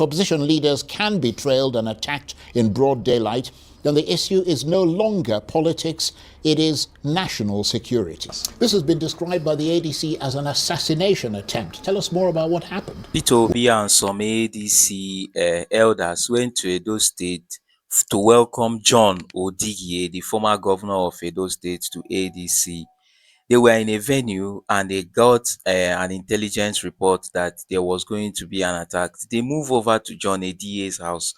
opposition leaders can be trailed and attacked in broad daylight, then the issue is no longer politics, it is national security. This has been described by the ADC as an assassination attempt. Tell us more about what happened. Peter Obi and some ADC elders went to Edo State to welcome John Odighiye, the former governor of Edo State, to ADC. They were in a venue and they got an intelligence report that there was going to be an attack. They moved over to John Odighiye's house.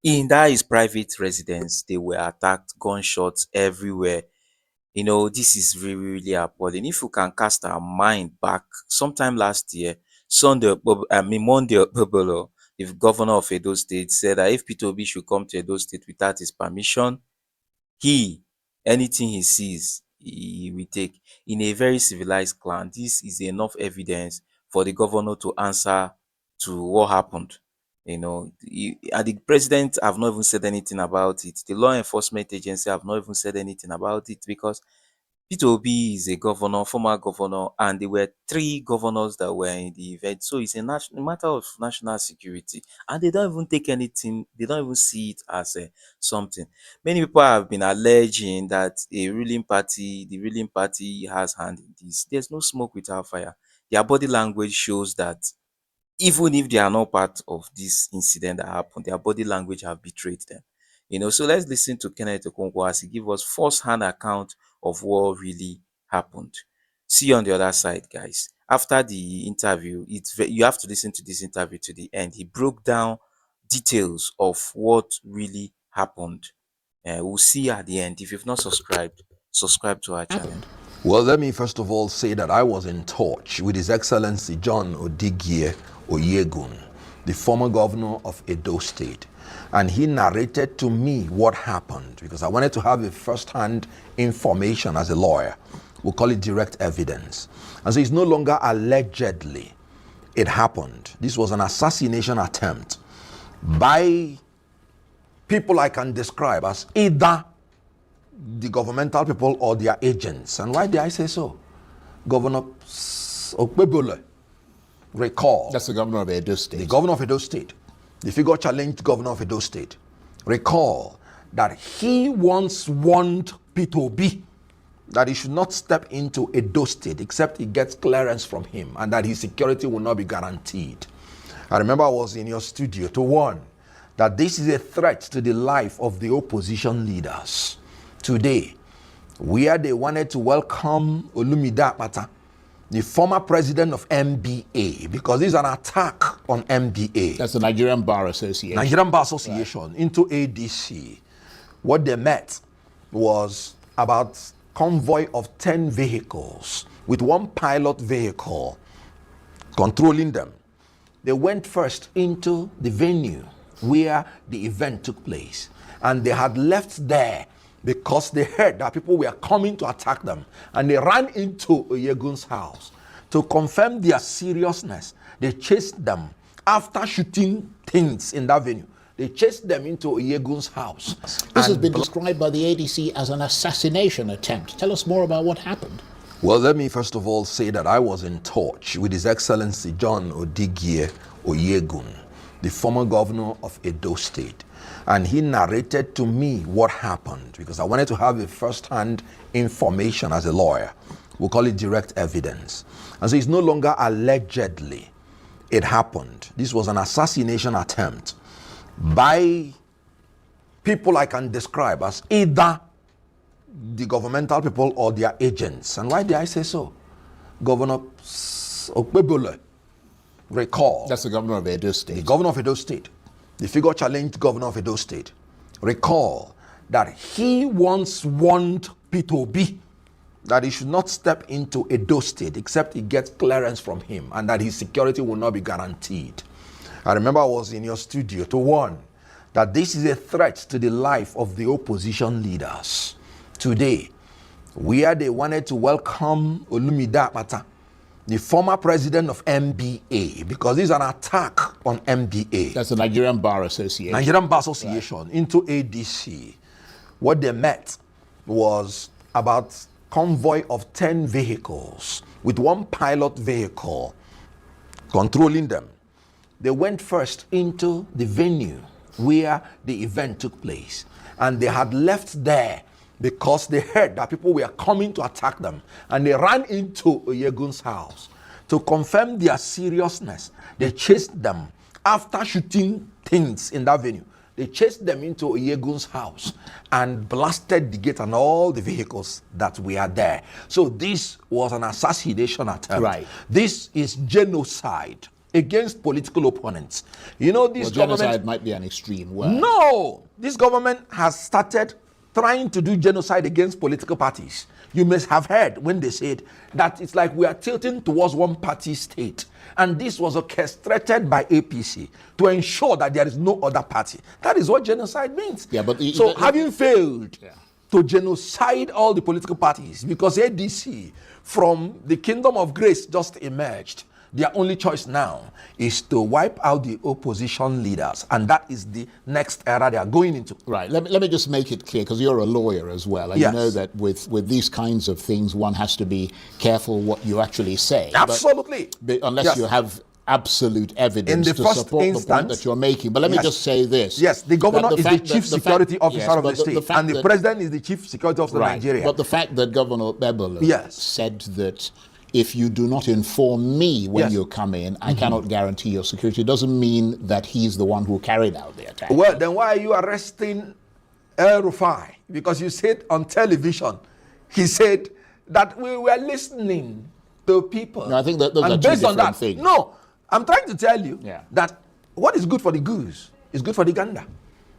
In that his private residence, they were attacked, gunshots everywhere. This is really, really appalling. If you can cast our mind back, sometime last year, Monday Okpebolo, the governor of Edo State, said that if Peter Obi should come to Edo State without his permission, anything he sees, he will take. In a very civilized clan, this is enough evidence for the governor to answer to what happened. And the president have not even said anything about it. The law enforcement agency have not even said anything about it, because Peter Obi is a governor, former governor, and there were 3 governors that were in the event. So it's a matter of national security, and they don't even take anything. They don't even see it as something. Many people have been alleging that the ruling party has hand in this. There's no smoke without fire. Their body language shows that even if they are not part of this incident that happened, their body language have betrayed them. So let's listen to Kenneth Okonkwo as he gives us first-hand account of what really happened. See you on the other side, guys. After the interview, you have to listen to this interview to the end. He broke down details of what really happened. We'll see you at the end. If you've not subscribed, subscribe to our channel. Well, let me first of all say that I was in touch with His Excellency John Odighiye Oyegun, the former governor of Edo State, and he narrated to me what happened, because I wanted to have a first-hand information as a lawyer. We'll call it direct evidence. And so it's no longer allegedly. It happened. This was an assassination attempt by people I can describe as either the governmental people or their agents. And why did I say so? Governor Okpebolo, recall. That's the governor of Edo State. The governor of Edo State. The figure challenged governor of Edo State. Recall that he once warned Peter Obi that he should not step into Edo State except he gets clearance from him, and that his security will not be guaranteed. I remember I was in your studio to warn that this is a threat to the life of the opposition leaders. Today, where they wanted to welcome Olumide Akpata, the former president of MBA, because this is an attack on MBA. That's the Nigerian Bar Association. Nigerian Bar Association, right, into ADC. What they met was about convoy of 10 vehicles with 1 pilot vehicle controlling them. They went first into the venue where the event took place, and they had left there because they heard that people were coming to attack them, and they ran into Oyegun's house. To confirm their seriousness, they chased them. After shooting things in that venue, they chased them into Oyegun's house. This has been described by the ADC as an assassination attempt. Tell us more about what happened. Well, let me first of all say that I was in touch with His Excellency John Odighiye Oyegun, the former governor of Edo State, and he narrated to me what happened, because I wanted to have a first-hand information as a lawyer. We'll call it direct evidence. And so it's no longer allegedly. It happened. This was an assassination attempt by people I can describe as either the governmental people or their agents. And why did I say so? Governor Okpebolo, recall. That's the governor of Edo State. The governor of Edo State. The figure challenged governor of Edo State. Recall that he once warned Peter Obi that he should not step into Edo State except he gets clearance from him, and that his security will not be guaranteed. I remember I was in your studio to warn that this is a threat to the life of the opposition leaders. Today, where they wanted to welcome Olumide Akpata, the former president of MBA, because this is an attack on MBA. That's the Nigerian Bar Association. Nigerian Bar Association, right, into ADC. What they met was about convoy of 10 vehicles with 1 pilot vehicle controlling them. they went first into the venue where the event took place. And they had left there because they heard that people were coming to attack them. And they ran into Oyegun's house. To confirm their seriousness, they chased them. After shooting things in that venue, they chased them into Oyegun's house and blasted the gate and all the vehicles that were there. So this was an assassination attempt. Right. This is genocide against political opponents. You know, this government... genocide might be an extreme word. No! This government has started trying to do genocide against political parties. You must have heard when they said that it's like we are tilting towards one party state. And this was orchestrated by APC to ensure that there is no other party. That is what genocide means. Yeah, but having failed to genocide all the political parties, because ADC from the kingdom of grace just emerged, their only choice now is to wipe out the opposition leaders, and that is the next era they are going into. Right. Let me just make it clear, because you're a lawyer as well, and Yes. you know that with these kinds of things, one has to be careful what you actually say. Absolutely. But unless Yes. you have absolute evidence In the to first support the instance, point that you're making. But let me yes. just say this. Yes, the governor that is the fact chief that- security fact- officer yes, of the but state, fact and the that- president is the chief security officer Right. of Nigeria. But the fact that Governor Bebele Yes. said that if you do not inform me when Yes. you come in, I cannot guarantee your security, doesn't mean that he's the one who carried out the attack. Well, then why are you arresting El Rufai? Because you said on television, he said that we were listening to people. No, I think that those and are two based on different that, things. No, I'm trying to tell you Yeah. that what is good for the goose is good for the gander.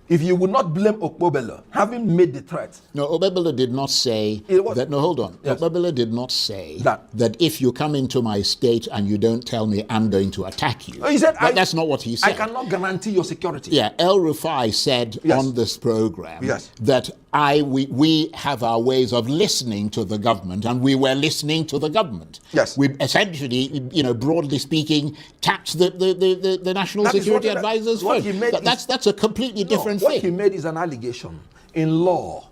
If you would not blame Okpobelo, having made the threat. No, Obebele did not say It was- that. No, hold on. Yes. Obebele did not say That. if you come into my state and you don't tell me, I'm going to attack you. He said, That's not what he said. I cannot guarantee your security. Yeah, El Rufai said Yes. on this program Yes. that we have our ways of listening to the government, and we were listening to the government. Yes. We essentially, broadly speaking, tapped the national That is security what- advisor's what phone. he made That's a completely different What thing. he made is an allegation in law,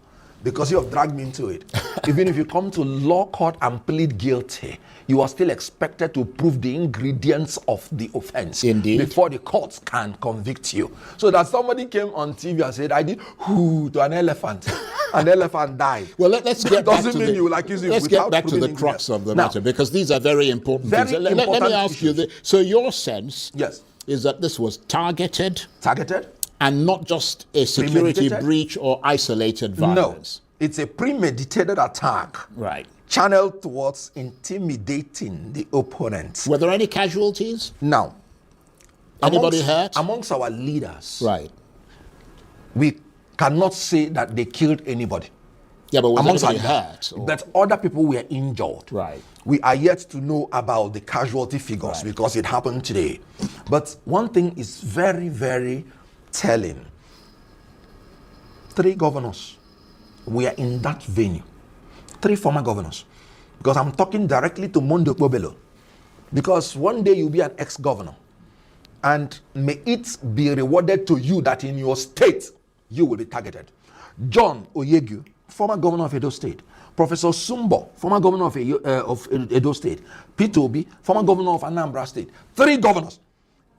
because you have dragged me into it. Even if you come to law court and plead guilty, you are still expected to prove the ingredients of the offense. Indeed. Before the courts can convict you. So that somebody came on TV and said, I did whoo to an elephant. An elephant died. Well, let's get back doesn't to mean the, you will accuse him let's get without back to the proving crux of the Now, matter, because these are very important very things. Let me important ask you issues. this. So your sense Yes. is that this was targeted Targeted? and not just a security Premeditated? breach or isolated violence? No. It's a premeditated attack. Right. Channeled towards intimidating the opponent. Were there any casualties? Now, Anybody hurt? Amongst our leaders, Right. we cannot say that they killed anybody. Yeah, but was Amongst our anybody hurt? or- But other people were injured. Right. We are yet to know about the casualty figures because it happened today. But one thing is very, very telling. 3 governors were in that venue. 3 former governors. Because I'm talking directly to Mondo Okpobelo. Because one day you'll be an ex-governor. And may it be rewarded to you that in your state, you will be targeted. John Oyegu, former governor of Edo State. Professor Sumbo, former governor of Edo State. Peter Obi, former governor of Anambra State. 3 governors.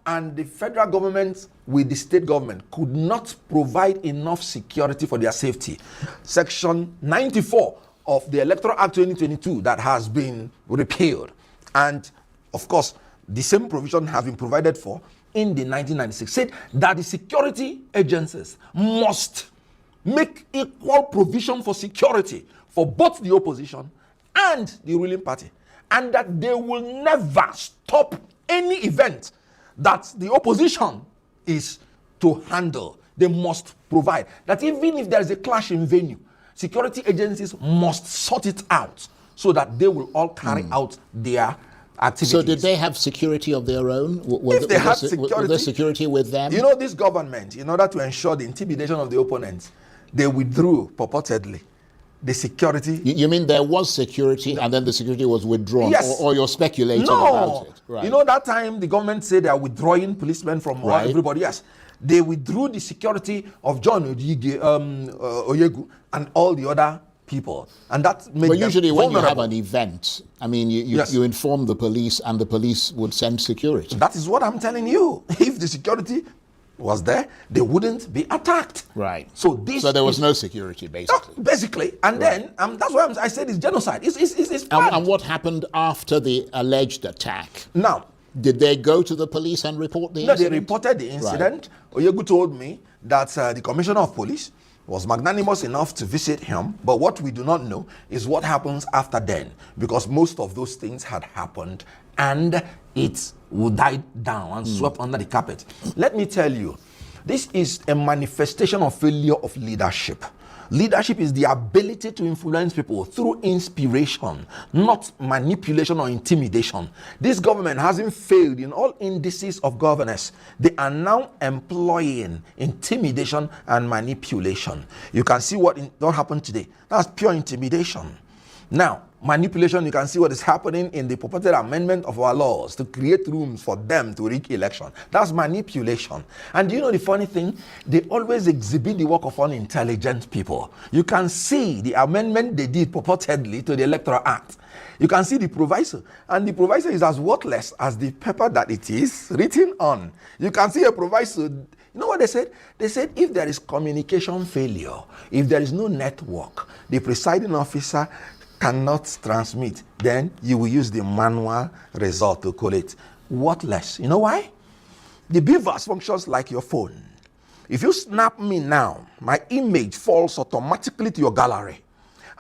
And the federal government with the state government could not provide enough security for their safety. Section 94 of the Electoral Act 2022 that has been repealed. And of course, the same provision has been provided for in the 1996 said that the security agencies must make equal provision for security for both the opposition and the ruling party, and that they will never stop any event that the opposition is to handle. They must provide that even if there is a clash in venue, security agencies must sort it out so that they will all carry out their activities. So did they have security of their own? If they had was there security with them? You know, this government, in order to ensure the intimidation of the opponents, they withdrew purportedly the security. You mean there was security and then the security was withdrawn? Yes. Or you're speculating No. about it? Right. You know, that time the government said they are withdrawing policemen from Right. everybody. Yes. They withdrew the security of John Oyegu and all the other people, and that made But them usually when you have vulnerable. an event, I mean, you Yes. inform the police, and the police would send security. That is what I'm telling you. If the security was there, they wouldn't be attacked. Right. So this. So there was is- no security, basically. basically, and then that's why I said it's genocide. It's bad. And what happened after the alleged attack? Now, Did they go to the police and report the no, they incident? reported the incident. Oyegu told me that the commissioner of police was magnanimous enough to visit him, but what we do not know is what happens after then, because most of those things had happened and it would die down and swept under the carpet. Let me tell you, this is a manifestation of failure of leadership. Leadership is the ability to influence people through inspiration, not manipulation or intimidation. This government hasn't failed in all indices of governance. They are now employing intimidation and manipulation. You can see what happened today. That's pure intimidation. Now, manipulation, you can see what is happening in the purported amendment of our laws to create rooms for them to rig election. That's manipulation. And do you know the funny thing? They always exhibit the work of unintelligent people. You can see the amendment they did purportedly to the Electoral Act. You can see the proviso, and the proviso is as worthless as the paper that it is written on. You can see a proviso. You know what they said? They said if there is communication failure, if there is no network, the presiding officer cannot transmit, then you will use the manual result to collate. Worthless. You know why? The BVAS functions like your phone. If you snap me now, my image falls automatically to your gallery.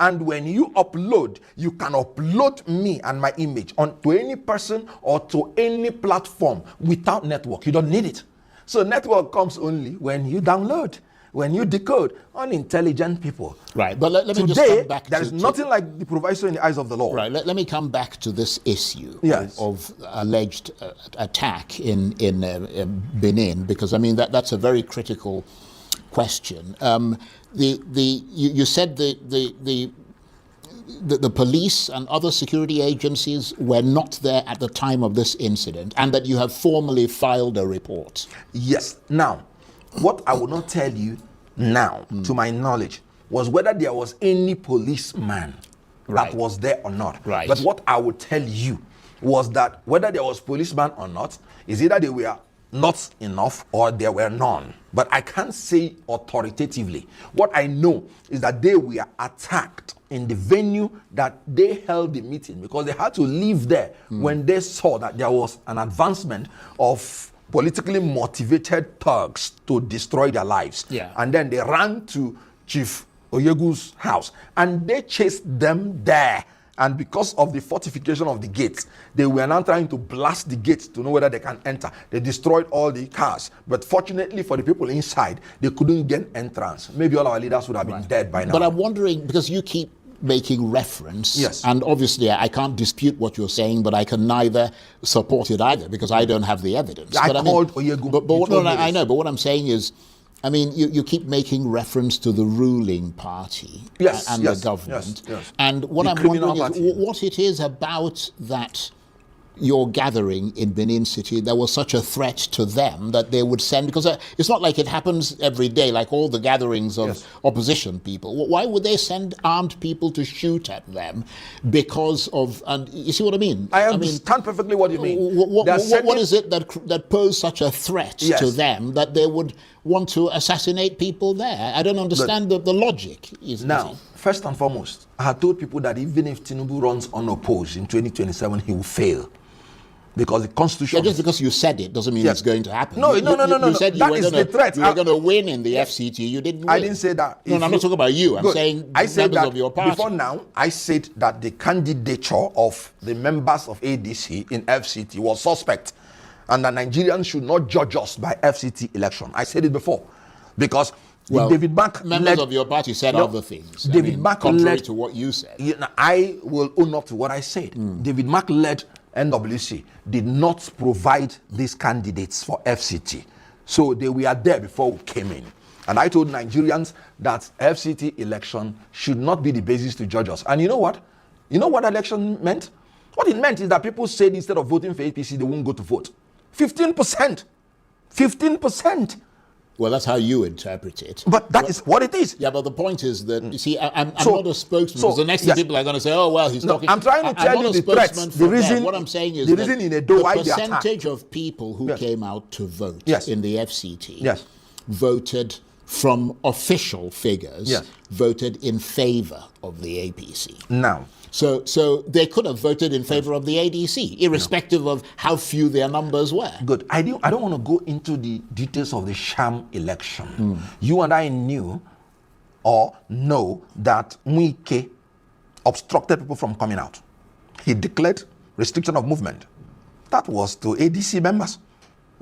And when you upload, you can upload me and my image onto any person or to any platform without network. You don't need it. So network comes only when you download. When you decode, unintelligent people. Right, but let me just Today, come back there is nothing like the proviso in the eyes of the law. Right, let me come back to this issue Yes. of alleged attack in Benin, because I mean that's a very critical question. You said the police and other security agencies were not there at the time of this incident, and that you have formally filed a report. Yes. Now, what I will not tell you now, to my knowledge, was whether there was any policeman Right. that was there or not. Right. But what I would tell you was that whether there was policeman or not, is either they were not enough or there were none. But I can't say authoritatively. What I know is that they were attacked in the venue that they held the meeting, because they had to leave there when they saw that there was an advancement of politically motivated thugs to destroy their lives. Yeah. And then they ran to Chief Oyegu's house and they chased them there. And because of the fortification of the gates, they were now trying to blast the gates to know whether they can enter. They destroyed all the cars. But fortunately for the people inside, they couldn't gain entrance. Maybe all our leaders would have been dead by now. But I'm wondering, because you keep making reference, Yes. and obviously I can't dispute what you're saying, but I can neither support it either, because I don't have the evidence. I But called Oyegu. But He told me I this. know, but what I'm saying is, I mean, you keep making reference to the ruling party Yes, and yes, the government. yes, yes. And what The I'm criminal wondering is party. what it is about that your gathering in Benin City, there was such a threat to them that they would send, because it's not like it happens every day, like all the gatherings of Yes. opposition people. Why would they send armed people to shoot at them because of, and you see what I mean? I understand perfectly what you mean. What They are sending- is it that posed such a threat Yes. to them that they would want to assassinate people there? I don't understand the logic. Now, first and foremost, I had told people that even if Tinubu runs unopposed in 2027, he will fail. Because the Constitution... Just because you said it doesn't mean Yes. it's going to happen. No. You said you That were is gonna, the threat. You were going to win in the FCT. You didn't win. I didn't say that. No, I'm not talking about you. I'm Good. saying I said members that of your party. before now, I said that the candidature of the members of ADC in FCT was suspect, and that Nigerians should not judge us by FCT election. I said it before. Because David Mark members of your party said other things. David Mark contrary led to what you said. I will own up to what I said. David Mark led NWC did not provide these candidates for FCT. So they were there before we came in. And I told Nigerians that FCT election should not be the basis to judge us. And you know what? You know what election meant? What it meant is that people said instead of voting for APC, they won't go to vote. 15%. 15%. Well, that's how you interpret it. But that is what it is. Yeah, but the point is that, you see, I'm not a spokesman. so, because the next yes. people are going to say, oh, well, he's No, talking. I'm trying to tell you the threats. The reason, what I'm saying is the that reason in Edo why the they attack. percentage of people who came out to vote Yes. in the FCT Yes. voted from official figures, Yes. voted in favor of the APC. Now, So they could have voted in favor of the ADC, irrespective of how few their numbers were. good. I don't want to go into the details of the sham election. You and I knew or know that Mwike obstructed people from coming out. He declared restriction of movement. That was to ADC members.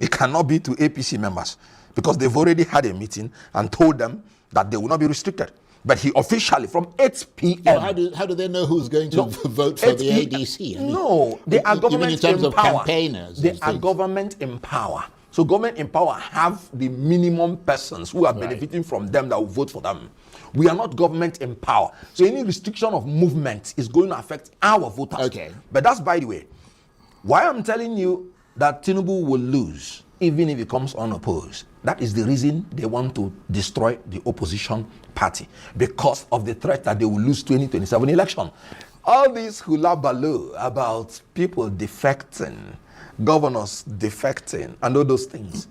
It cannot be to APC members because they've already had a meeting and told them that they will not be restricted. But he officially, from 8 p.m. So how do they know who's going to vote for the ADC? No, they are government in terms in of power. campaigners. They are government in power. So government in power have the minimum persons who are benefiting from them that will vote for them. We are not government in power. So any restriction of movement is going to affect our voters. Okay. But that's by the way. Why I'm telling you that Tinubu will lose, even if he comes unopposed. That is the reason they want to destroy the opposition party, because of the threat that they will lose 2027 election. All this hula baloo about people defecting, governors defecting, and all those things.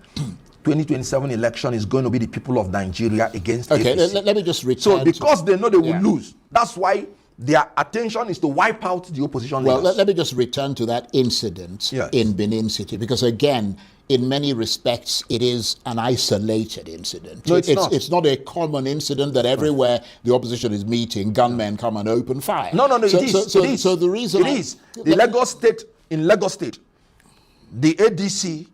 2027 election is going to be the people of Nigeria against APC. Let me just return. So because they know they will lose, that's why their attention is to wipe out the opposition leaders. Well, let me just return to that incident in Benin City, because again, in many respects, it is an isolated incident. No, it's not a common incident that everywhere the opposition is meeting, gunmen come and open fire. No, it is. So the reason it is. In Lagos State, the ADC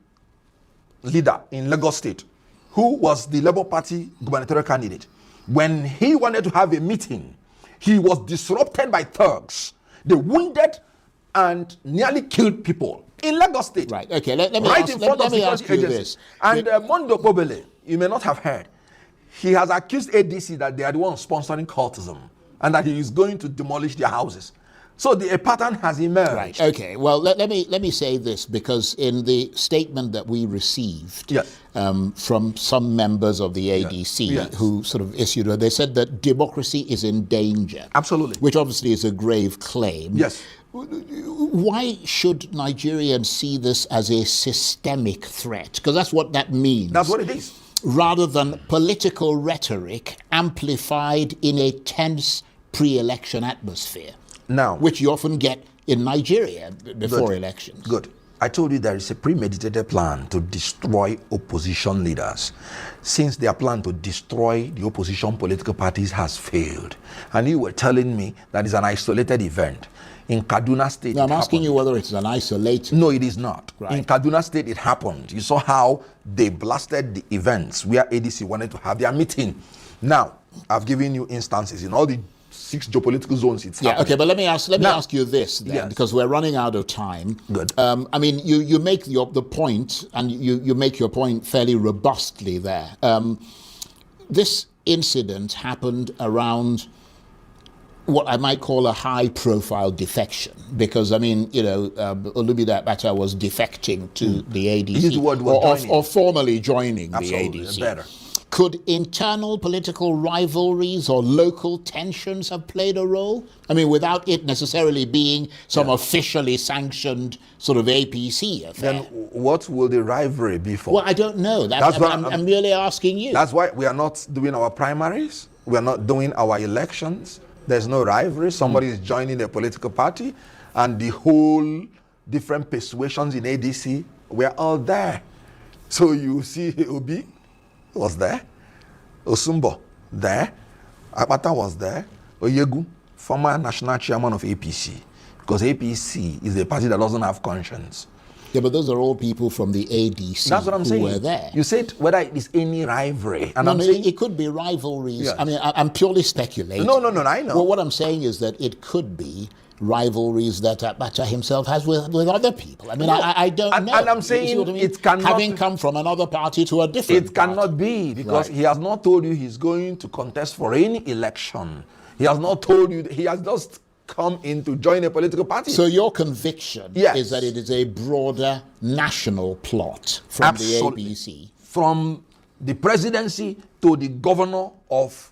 leader in Lagos State, who was the Labour Party gubernatorial candidate, when he wanted to have a meeting, he was disrupted by thugs. They wounded and nearly killed people in Lagos State. Right. Okay. Let me ask you this. And Mondo Bobele, you may not have heard, he has accused ADC that they are the ones sponsoring cultism and that he is going to demolish their houses. So a pattern has emerged. Right. Okay. Well, let me say this, because in the statement that we received from some members of the ADC who sort of issued it, they said that democracy is in danger. Absolutely. Which obviously is a grave claim. Yes. Why should Nigerians see this as a systemic threat? Because that's what that means. That's what it is. Rather than political rhetoric amplified in a tense pre-election atmosphere. Now, which you often get in Nigeria before elections. Good. I told you there is a premeditated plan to destroy opposition leaders. Since their plan to destroy the opposition political parties has failed, and you were telling me that it's an isolated event. In Kaduna State, no, I'm asking you whether it's an isolated. No, it is not. Right. In Kaduna State, it happened. You saw how they blasted the events where ADC wanted to have their meeting. Now, I've given you instances in all the 6 geopolitical zones. It's happening. Okay, but let me ask you this then, because we're running out of time. Good. I mean, you make the point, and you make your point fairly robustly there. This incident happened around what I might call a high-profile defection, because I mean, Olubida Bata was defecting to the ADC, or formally joining the ADC. Better. Could internal political rivalries or local tensions have played a role? I mean, without it necessarily being some officially sanctioned sort of APC affair. Then what will the rivalry be for? Well, I don't know. I'm merely asking you. That's why we are not doing our primaries. We are not doing our elections. There's no rivalry. Somebody is joining a political party, and the whole different persuasions in ADC were all there. So you see Obi was there, Osumbo there, Akpata was there, Oyegu, former national chairman of APC, because APC is a party that doesn't have conscience. Yeah, but those are all people from the ADC. That's what I'm saying. Were there. You said whether it is any rivalry. And no, it could be rivalries. Yes. I mean, I'm purely speculating. No, I know. Well, what I'm saying is that it could be rivalries that Abacha himself has with other people. I mean, I don't know. And I'm saying it cannot... Having come from another party to a different It cannot be, because he has not told you he's going to contest for any election. He has not told you, he has just come in to join a political party. So your conviction is that it is a broader national plot from the ABC? From the presidency to the governor of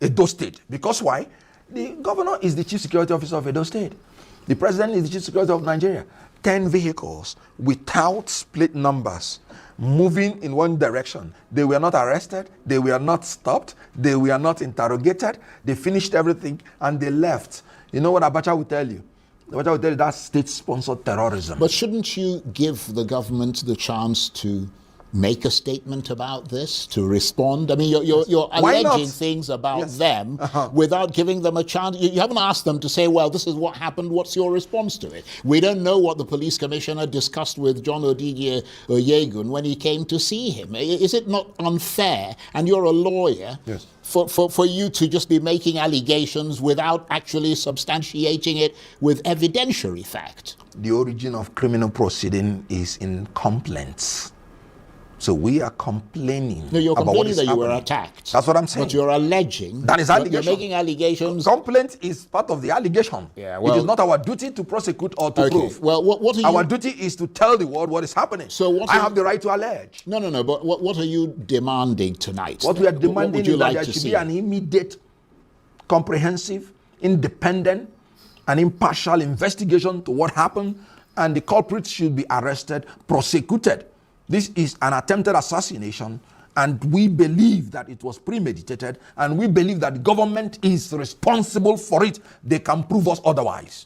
Edo State. Because why? The governor is the chief security officer of Edo State. The president is the chief security of Nigeria. 10 vehicles without split numbers moving in one direction. They were not arrested. They were not stopped. They were not interrogated. They finished everything and they left. You know what Abacha will tell you? Abacha will tell you that's state-sponsored terrorism. But shouldn't you give the government the chance to make a statement about this, to respond? I mean, you're alleging things about them without giving them a chance. You haven't asked them to say, well, this is what happened, what's your response to it? We don't know what the police commissioner discussed with John Odige Oyegun when he came to see him. Is it not unfair, and you're a lawyer, for you to just be making allegations without actually substantiating it with evidentiary fact? The origin of criminal proceeding is in complaints. So we are complaining. No, you're about what complaining is that you happening. were attacked. That's what I'm saying. But you're alleging. That is allegation. You're making allegations. Complaint is part of the allegation. Yeah, well, it is not our duty to prosecute or to prove. Well, what are you? Our duty is to tell the world what is happening. So what I have the right to allege. No. But what are you demanding tonight? What we are demanding would you is that like there to should see? be an immediate, comprehensive, independent, and impartial investigation to what happened, and the culprits should be arrested, prosecuted. This is an attempted assassination, and we believe that it was premeditated, and we believe that the government is responsible for it. They can prove us otherwise,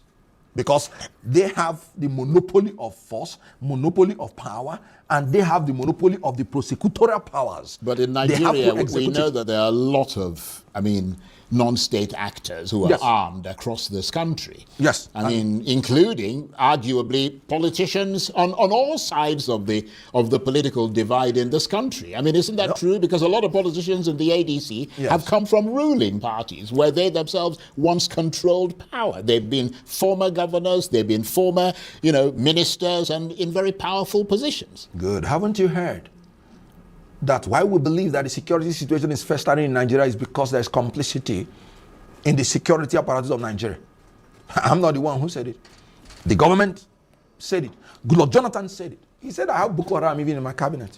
because they have the monopoly of force, monopoly of power, and they have the monopoly of the prosecutorial powers. But in Nigeria, we know that there are a lot of, non-state actors who are armed across this country. Yes. Including, arguably, politicians on all sides of the political divide in this country. Isn't that true? Because a lot of politicians in the ADC have come from ruling parties where they themselves once controlled power. They've been former governors, they've been former, ministers, and in very powerful positions. Good. Haven't you heard that why we believe that the security situation is festering in Nigeria is because there's complicity in the security apparatus of Nigeria? I'm not the one who said it. The government said it. Goodluck Jonathan said it. He said, I have Boko Haram even in my cabinet.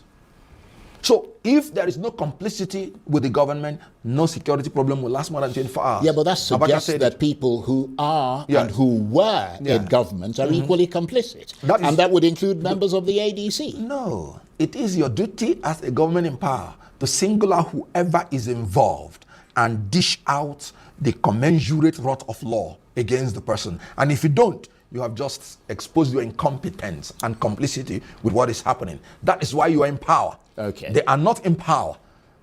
So if there is no complicity with the government, no security problem will last more than 24 hours. Yeah, but that suggests that people who are and who were in government are equally complicit. And that would include members of the ADC. No. It is your duty as a government in power to single out whoever is involved and dish out the commensurate wrath of law against the person. And if you don't, you have just exposed your incompetence and complicity with what is happening. That is why you are in power. Okay. They are not in power.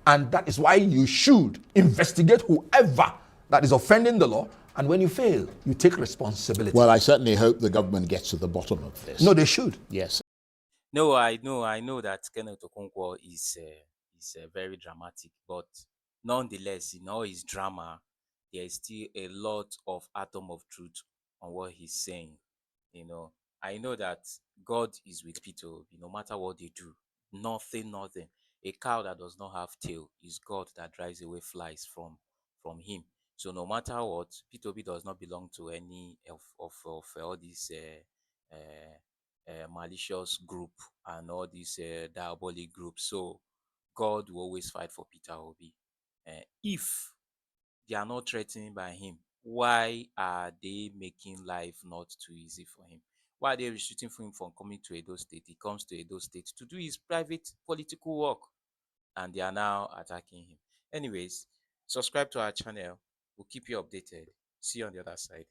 And that is why you should investigate whoever that is offending the law. And when you fail, you take responsibility. Well, I certainly hope the government gets to the bottom of this. No, they should. Yes. No, I know that Kenneth Okonkwo is very dramatic, but nonetheless, in all his drama, there is still a lot of atom of truth on what he's saying. I know that God is with Peter Obi, no matter what they do. Nothing. A cow that does not have tail is God that drives away flies from him. So no matter what, Peter Obi does not belong to any of all these malicious group and all these diabolic groups. So God will always fight for Peter Obi. If they are not threatened by him, why are they making life not too easy for him? Why are they restricting him from coming to Edo State? He comes to Edo State to do his private political work, and they are now attacking him. Anyways, subscribe to our channel. We'll keep you updated. See you on the other side.